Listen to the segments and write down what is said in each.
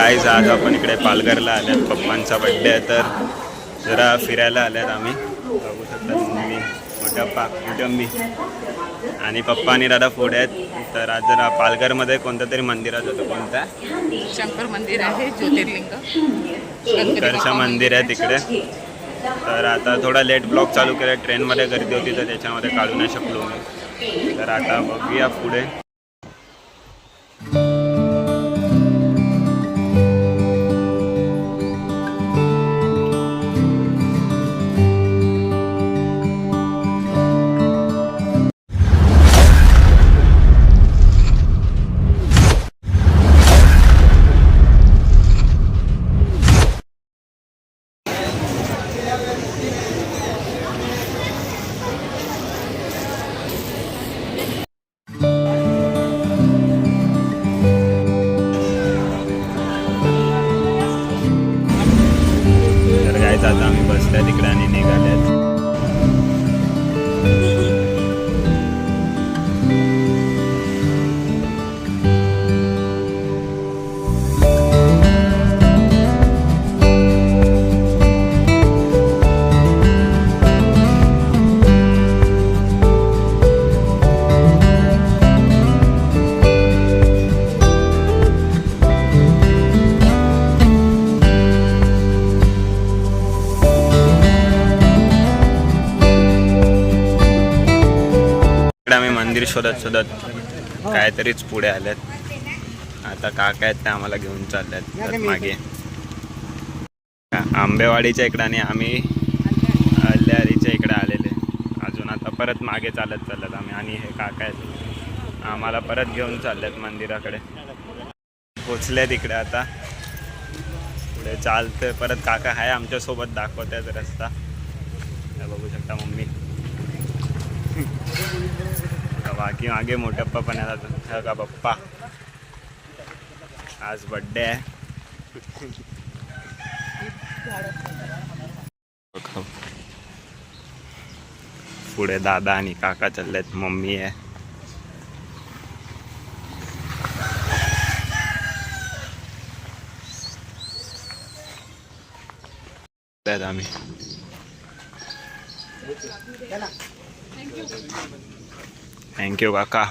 Guys आज आपण इकडे पालघरला आल्यात, पप्पांचा बड्डे आहे तर जरा फिरायला आल्यात आम्ही. बघू शकता मम्मी, मोठा कुटुंबी आणि पप्पा आणि दादा पुढे आहेत. तर आज जरा पालघरमध्ये कोणत्या तरी मंदिरात होतं. कोणत्या? शंकर मंदिर आहे, ज्योतिर्लिंग शंकरचं मंदिर आहे तिकडे. तर आता थोडा लेट ब्लॉग चालू केला, ट्रेनमध्ये गर्दी होती तर त्याच्यामध्ये काढू नाही शकलो मी. तर आता बघूया पुढे. आता आम्ही बसल्या तिकडे आणि निघाल्यात. आम्ही मंदिर शोधत काहीतरीच पुढे आल्यात. आता काका आहेत ते आम्हाला घेऊन चालल्यात मागे आंबेवाडीच्या इकडे आणि आम्ही अल्यारीच्या इकडे आलेले. अजून आता परत मागे चालत आम्ही आणि हे काका आहेत आम्हाला परत घेऊन चालल्यात मंदिराकडे. पोचले तिकडे, आता पुढे चालतंय परत. काका आहे आमच्यासोबत, दाखवत आहेत रस्ता. बघू शकता मम्मी, बाकी मागे मोठ्या पप्पा पण आहे का. पप्पा आज बड्डे आहे. पुढे दादा आणि काका चाललेत, मम्मी आहे. आम्ही थँक्यू काका.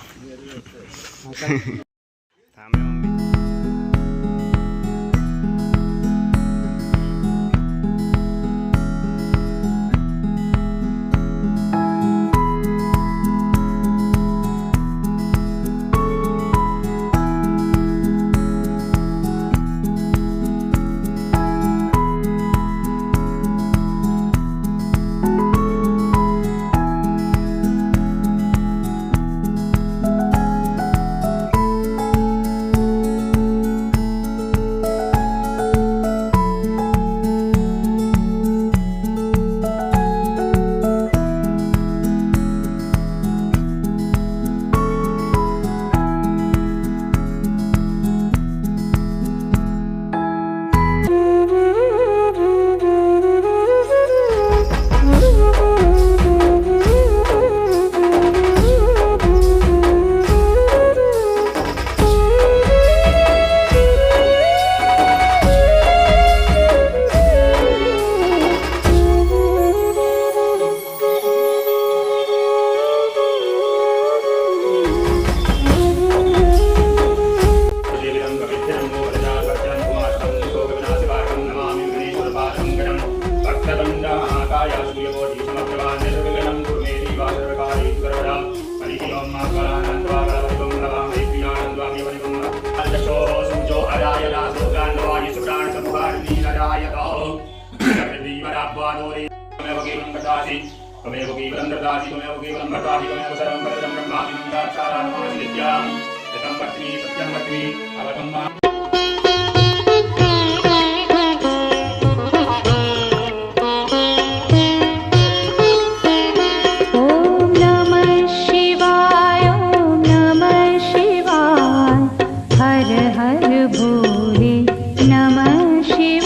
शिवाय.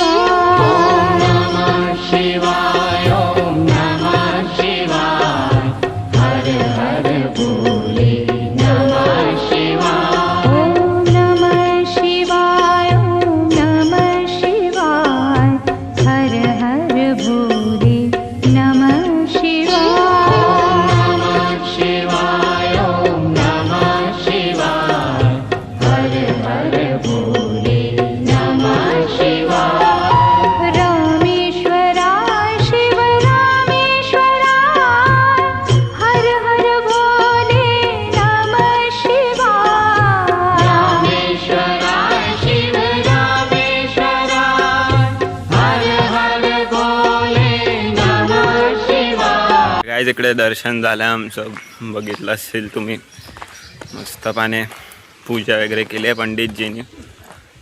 काय इकडे दर्शन झालं आमचं, बघितलं असेल तुम्ही. मस्तपणे पूजा वगैरे केली आहे पंडितजींनी.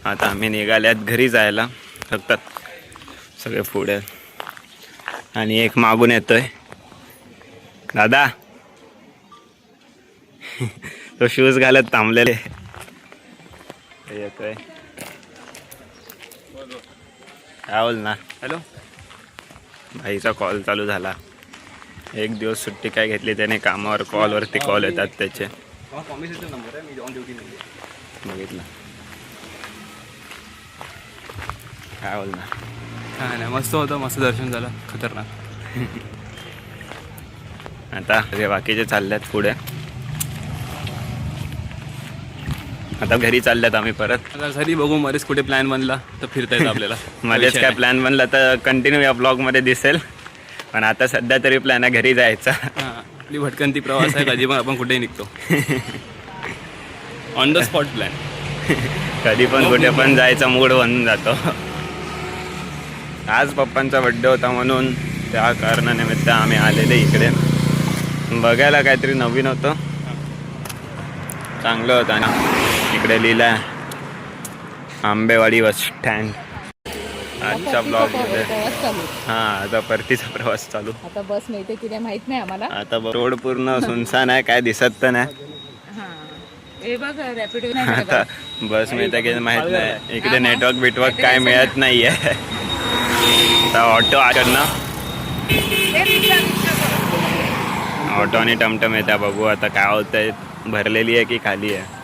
आता आम्ही निघाल्यात घरी जायला. फक्त सगळे पुढे आणि एक मागून येतोय दादा. तो शूज घालत थांबलेले येतोय. काय बोल ना. हॅलो. भाईचा कॉल चालू झाला. एक दिवस सुट्टी काय घेतली त्याने, कामावर कॉलवरती कॉल येतात त्याचे. बघितलं काय बोल ना. काय नाही, मस्त होतं, मस्त दर्शन झालं, खतरनाक. आता हे बाकीचे चालल्यात पुढे. आता घरी चालल्यात आम्ही परत. आता घरी बघू, मध्येच कुठे प्लॅन बनला तर फिरता येतं आपल्याला. मध्येच काय प्लॅन बनला तर कंटिन्यू या ब्लॉगमध्ये दिसेल. पण आता सध्या तरी प्लॅन आहे घरी जायचा. हां, आपली भटकंती प्रवास आहे, कधी पण आपण कुठेही निघतो. On the spot plan. कधी पण कुठे पण जायचा मूड बनून जातो. आज पप्पांचा बड्डे होता म्हणून त्या कारणानिमित्त आम्ही आलेले इकडे बघायला. काहीतरी नवीन होतं, चांगलं होतं ना. इकडे लिहिलं आंबेवाडी बस स्टँड. आजच्या ब्लॉगमध्ये हां, आता परतीचा प्रवास चालू. आता बस मिळते की नाही माहित नाही आम्हाला. आता रोड पूर्ण सुनसान आहे, काय दिसत तर नाही. हे बघ रॅपिडो आता बस मिळतं की माहीत नाही. इकडे नेटवर्क बिटवर्क काय मिळत नाही आहे. आता ऑटो आकडनं ऑटो आणि टमटम येत्या. बघू आता काय होतंय, भरलेली आहे की खाली आहे.